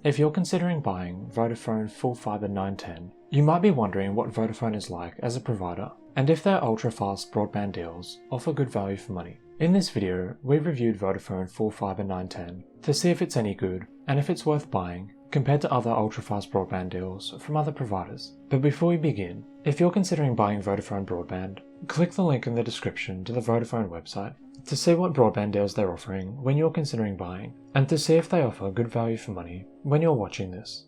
if you're considering buying Vodafone Full Fibre 910, you might be wondering what Vodafone is like as a provider, and if their ultra-fast broadband deals offer good value for money. In this video, we've reviewed Vodafone Full Fibre 910 to see if it's any good and if it's worth buying compared to other ultra-fast broadband deals from other providers. But before we begin, if you're considering buying Vodafone broadband, click the link in the description to the Vodafone website to see what broadband deals they're offering when you're considering buying, and to see if they offer good value for money when you're watching this.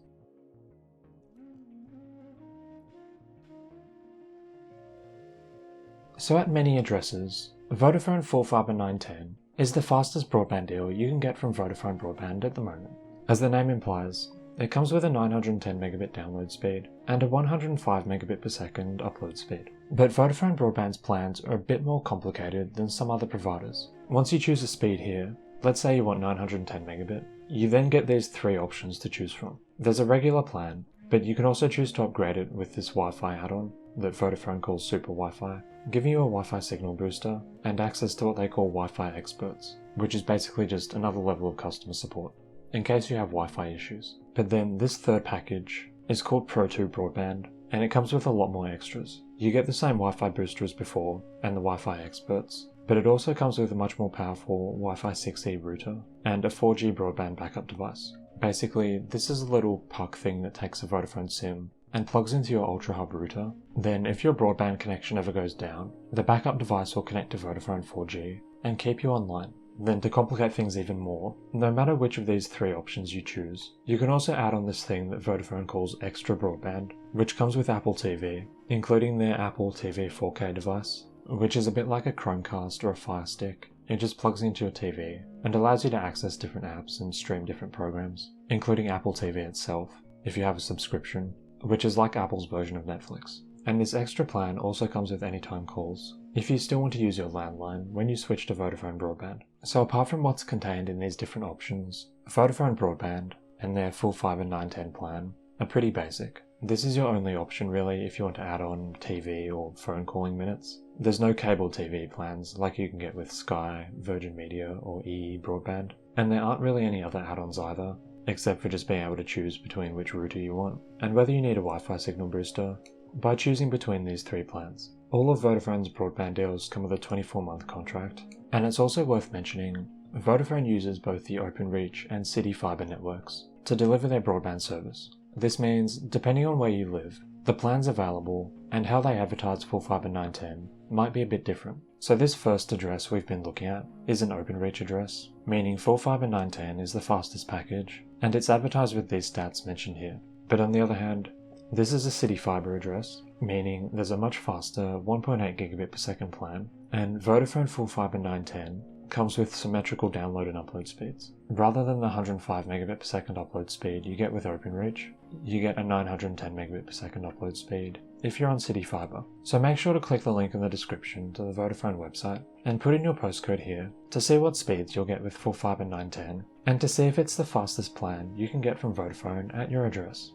So at many addresses, Vodafone Full Fibre 910 is the fastest broadband deal you can get from Vodafone Broadband at the moment. As the name implies, it comes with a 910 megabit download speed and a 105 megabit per second upload speed. But Vodafone Broadband's plans are a bit more complicated than some other providers. Once you choose a speed here, let's say you want 910 megabit, you then get these three options to choose from. There's a regular plan, but you can also choose to upgrade it with this Wi-Fi add-on that Vodafone calls Super Wi-Fi, giving you a Wi-Fi signal booster and access to what they call Wi-Fi experts, which is basically just another level of customer support in case you have Wi-Fi issues. But then this third package is called Pro 2 Broadband, and it comes with a lot more extras. You get the same Wi-Fi booster as before and the Wi-Fi experts, but it also comes with a much more powerful Wi-Fi 6E router and a 4G broadband backup device. Basically, this is a little puck thing that takes a Vodafone SIM and plugs into your Ultra Hub router. Then if your broadband connection ever goes down, the backup device will connect to Vodafone 4G and keep you online. Then to complicate things even more, no matter which of these three options you choose, you can also add on this thing that Vodafone calls Extra Broadband, which comes with Apple TV, including their Apple TV 4K device, which is a bit like a Chromecast or a Fire Stick. It just plugs into your TV and allows you to access different apps and stream different programs, including Apple TV itself, if you have a subscription, which is like Apple's version of Netflix. And this extra plan also comes with anytime calls, if you still want to use your landline when you switch to Vodafone Broadband. So apart from what's contained in these different options, Vodafone Broadband and their Full Fibre 910 plan are pretty basic. This is your only option really if you want to add on TV or phone calling minutes. There's no cable TV plans like you can get with Sky, Virgin Media or EE Broadband, and there aren't really any other add-ons either, except for just being able to choose between which router you want, and whether you need a Wi-Fi signal booster, by choosing between these three plans. All of Vodafone's broadband deals come with a 24-month contract, and it's also worth mentioning, Vodafone uses both the Openreach and CityFibre networks to deliver their broadband service. This means, depending on where you live, the plans available and how they advertise Full Fibre 910 might be a bit different. So this first address we've been looking at is an Openreach address, meaning Full Fibre 910 is the fastest package, and it's advertised with these stats mentioned here. But on the other hand, this is a CityFibre address, meaning there's a much faster 1.8 gigabit per second plan, and Vodafone Full Fibre 910 comes with symmetrical download and upload speeds. Rather than the 105 megabit per second upload speed you get with Openreach, you get a 910 megabit per second upload speed if you're on CityFibre. So make sure to click the link in the description to the Vodafone website and put in your postcode here to see what speeds you'll get with Full Fibre 910 and to see if it's the fastest plan you can get from Vodafone at your address.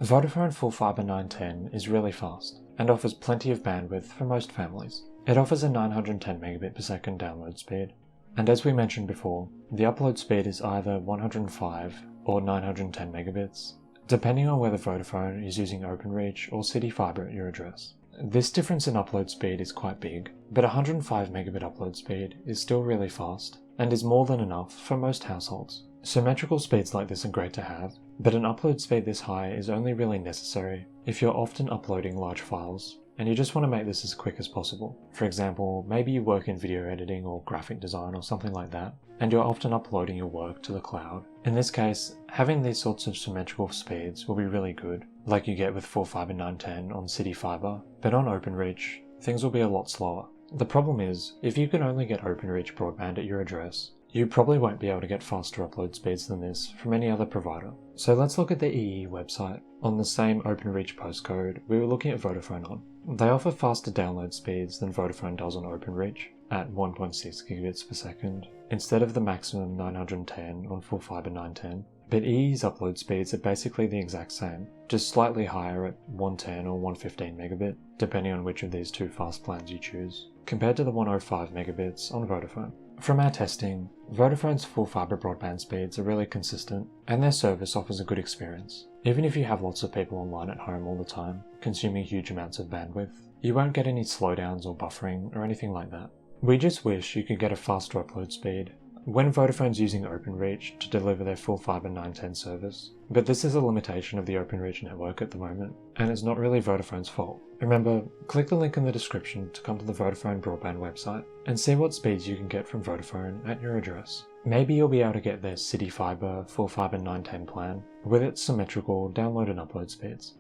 Vodafone Full Fibre 910 is really fast and offers plenty of bandwidth for most families. It offers a 910 megabit per second download speed, and as we mentioned before, the upload speed is either 105 or 910 megabits, depending on whether Vodafone is using Openreach or CityFibre at your address. This difference in upload speed is quite big, but 105 megabit upload speed is still really fast and is more than enough for most households. Symmetrical speeds like this are great to have, but an upload speed this high is only really necessary if you're often uploading large files and you just want to make this as quick as possible. For example, maybe you work in video editing or graphic design or something like that, and you're often uploading your work to the cloud. In this case, having these sorts of symmetrical speeds will be really good, like you get with Full Fibre 910 on CityFibre, but on Openreach, things will be a lot slower. The problem is, if you can only get Openreach broadband at your address, you probably won't be able to get faster upload speeds than this from any other provider. So let's look at the EE website on the same Openreach postcode we were looking at Vodafone on. They offer faster download speeds than Vodafone does on Openreach at 1.6 gigabits per second, instead of the maximum 910 on Full Fibre 910. But EE's upload speeds are basically the exact same, just slightly higher at 110 or 115 megabit, depending on which of these two fast plans you choose, compared to the 105 megabits on Vodafone. From our testing, Vodafone's full fibre broadband speeds are really consistent, and their service offers a good experience. Even if you have lots of people online at home all the time, consuming huge amounts of bandwidth, you won't get any slowdowns or buffering or anything like that. We just wish you could get a faster upload speed when Vodafone's using Openreach to deliver their full fibre 910 service, but this is a limitation of the Openreach network at the moment, and it's not really Vodafone's fault. Remember, click the link in the description to come to the Vodafone Broadband website and see what speeds you can get from Vodafone at your address. Maybe you'll be able to get their CityFibre Full Fibre 910 plan with its symmetrical download and upload speeds.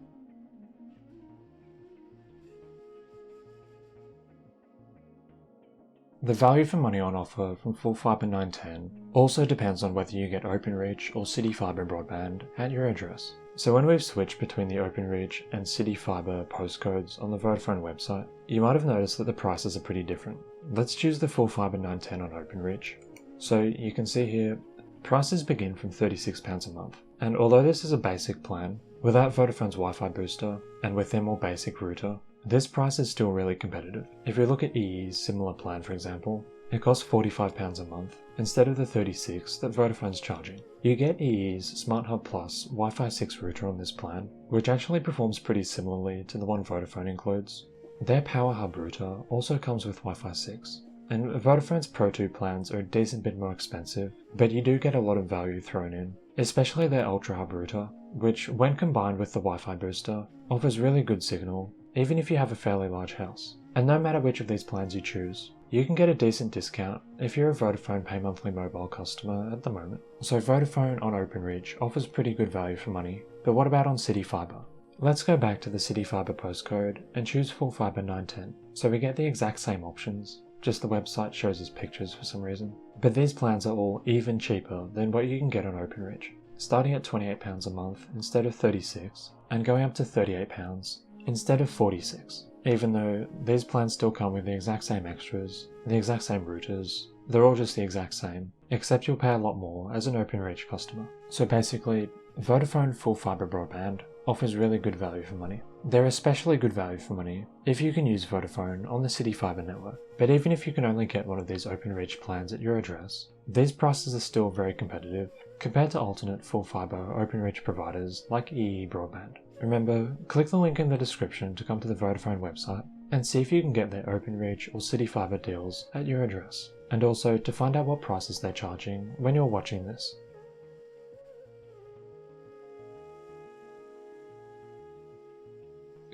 The value for money on offer from Full Fibre 910 also depends on whether you get Openreach or CityFibre broadband at your address. So when we've switched between the Openreach and CityFibre postcodes on the Vodafone website, you might have noticed that the prices are pretty different. Let's choose the Full Fibre 910 on Openreach. So you can see here, prices begin from £36 a month. And although this is a basic plan, without Vodafone's Wi-Fi booster and with their more basic router, this price is still really competitive. If we look at EE's similar plan, for example, it costs £45 a month instead of the $36 that Vodafone's charging. You get EE's Smart Hub Plus Wi-Fi 6 router on this plan, which actually performs pretty similarly to the one Vodafone includes. Their Power Hub router also comes with Wi-Fi 6, and Vodafone's Pro 2 plans are a decent bit more expensive, but you do get a lot of value thrown in, especially their Ultra Hub router, which when combined with the Wi-Fi booster, offers really good signal even if you have a fairly large house. And no matter which of these plans you choose, you can get a decent discount if you're a Vodafone Pay Monthly Mobile customer at the moment. So Vodafone on Openreach offers pretty good value for money, but what about on CityFibre? Let's go back to the CityFibre postcode and choose Full Fibre 910, so we get the exact same options, just the website shows us pictures for some reason. But these plans are all even cheaper than what you can get on Openreach, starting at £28 a month instead of £36, and going up to £38 instead of £46. Even though these plans still come with the exact same extras, the exact same routers, they're all just the exact same, except you'll pay a lot more as an Openreach customer. So basically, Vodafone Full Fibre broadband offers really good value for money. They're especially good value for money if you can use Vodafone on the CityFibre network. But even if you can only get one of these Openreach plans at your address, these prices are still very competitive compared to alternate full fibre Openreach providers like EE Broadband. Remember, click the link in the description to come to the Vodafone website and see if you can get their Openreach or CityFibre deals at your address, and also to find out what prices they're charging when you're watching this.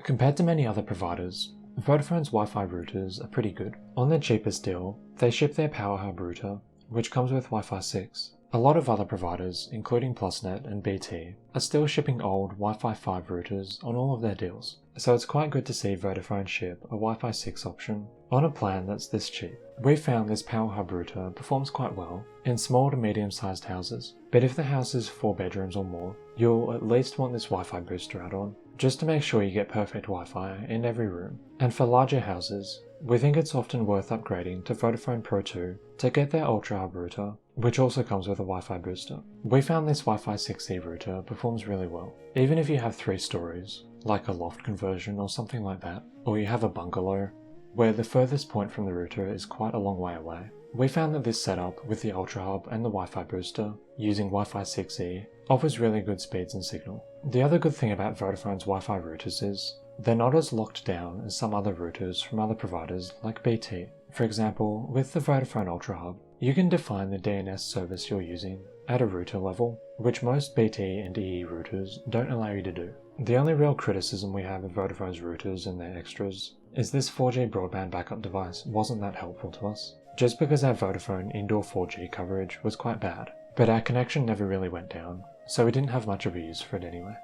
Compared to many other providers, Vodafone's Wi-Fi routers are pretty good. On their cheapest deal, they ship their Power Hub router, which comes with Wi-Fi 6. A lot of other providers, including Plusnet and BT, are still shipping old Wi-Fi 5 routers on all of their deals, so it's quite good to see Vodafone ship a Wi-Fi 6 option on a plan that's this cheap. We found this Power Hub router performs quite well in small to medium-sized houses, but if the house is 4 bedrooms or more, you'll at least want this Wi-Fi booster add-on, just to make sure you get perfect Wi-Fi in every room. And for larger houses, we think it's often worth upgrading to Vodafone Pro 2 to get their Ultra Hub router, which also comes with a Wi-Fi booster. We found this Wi-Fi 6E router performs really well, even if you have 3 stories, like a loft conversion or something like that, or you have a bungalow, where the furthest point from the router is quite a long way away. We found that this setup with the Ultra Hub and the Wi-Fi booster, using Wi-Fi 6E, offers really good speeds and signal. The other good thing about Vodafone's Wi-Fi routers is they're not as locked down as some other routers from other providers like BT. For example, with the Vodafone Ultra Hub, you can define the DNS service you're using at a router level, which most BT and EE routers don't allow you to do. The only real criticism we have of Vodafone's routers and their extras is this 4G broadband backup device wasn't that helpful to us, just because our Vodafone indoor 4G coverage was quite bad, but our connection never really went down, so we didn't have much of a use for it anyway.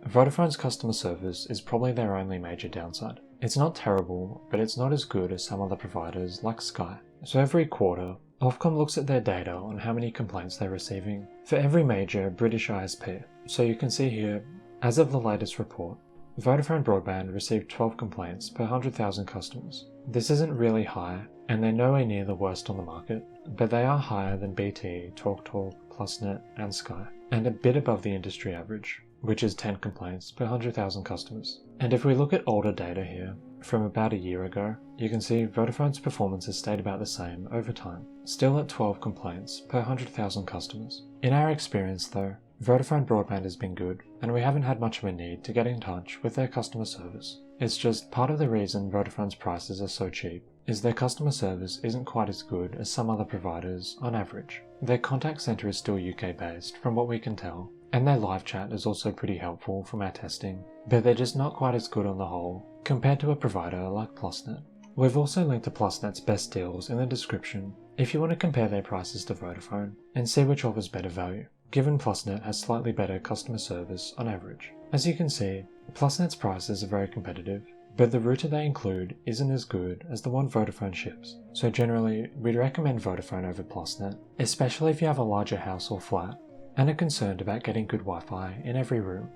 Vodafone's customer service is probably their only major downside. It's not terrible, but it's not as good as some other providers like Sky. So every quarter, Ofcom looks at their data on how many complaints they're receiving for every major British ISP. So you can see here, as of the latest report, Vodafone Broadband received 12 complaints per 100,000 customers. This isn't really high, and they're nowhere near the worst on the market, but they are higher than BT, TalkTalk, Plusnet, and Sky, and a bit above the industry average, which is 10 complaints per 100,000 customers. And if we look at older data here, from about a year ago, you can see Vodafone's performance has stayed about the same over time, still at 12 complaints per 100,000 customers. In our experience though, Vodafone Broadband has been good, and we haven't had much of a need to get in touch with their customer service. It's just part of the reason Vodafone's prices are so cheap is their customer service isn't quite as good as some other providers on average. Their contact centre is still UK based from what we can tell, and their live chat is also pretty helpful from our testing, but they're just not quite as good on the whole compared to a provider like Plusnet. We've also linked to Plusnet's best deals in the description if you want to compare their prices to Vodafone and see which offers better value, given Plusnet has slightly better customer service on average. As you can see, Plusnet's prices are very competitive, but the router they include isn't as good as the one Vodafone ships, so generally we'd recommend Vodafone over Plusnet, especially if you have a larger house or flat and are concerned about getting good Wi-Fi in every room.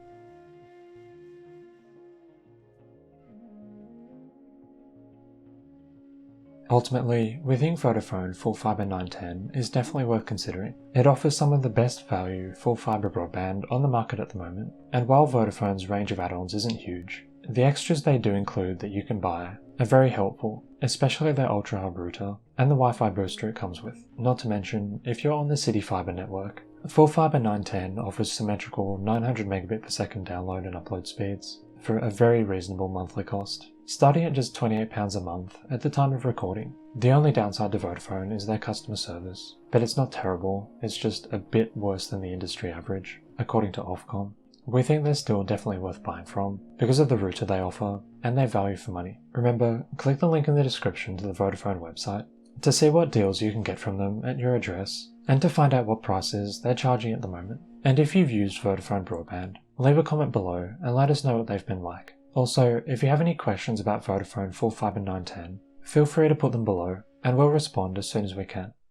Ultimately, we think Vodafone Full Fibre 910 is definitely worth considering. It offers some of the best value full fibre broadband on the market at the moment, and while Vodafone's range of add-ons isn't huge, the extras they do include that you can buy are very helpful, especially their Ultra Hub router and the Wi-Fi booster it comes with. Not to mention, if you're on the CityFibre network, Full Fibre 910 offers symmetrical 900 megabit per second download and upload speeds for a very reasonable monthly cost, starting at just £28 a month at the time of recording. The only downside to Vodafone is their customer service, but it's not terrible, it's just a bit worse than the industry average, according to Ofcom. We think they're still definitely worth buying from because of the router they offer and their value for money. Remember, click the link in the description to the Vodafone website to see what deals you can get from them at your address and to find out what prices they're charging at the moment. And if you've used Vodafone Broadband, leave a comment below and let us know what they've been like. Also, if you have any questions about Vodafone Full Fibre 910, feel free to put them below and we'll respond as soon as we can.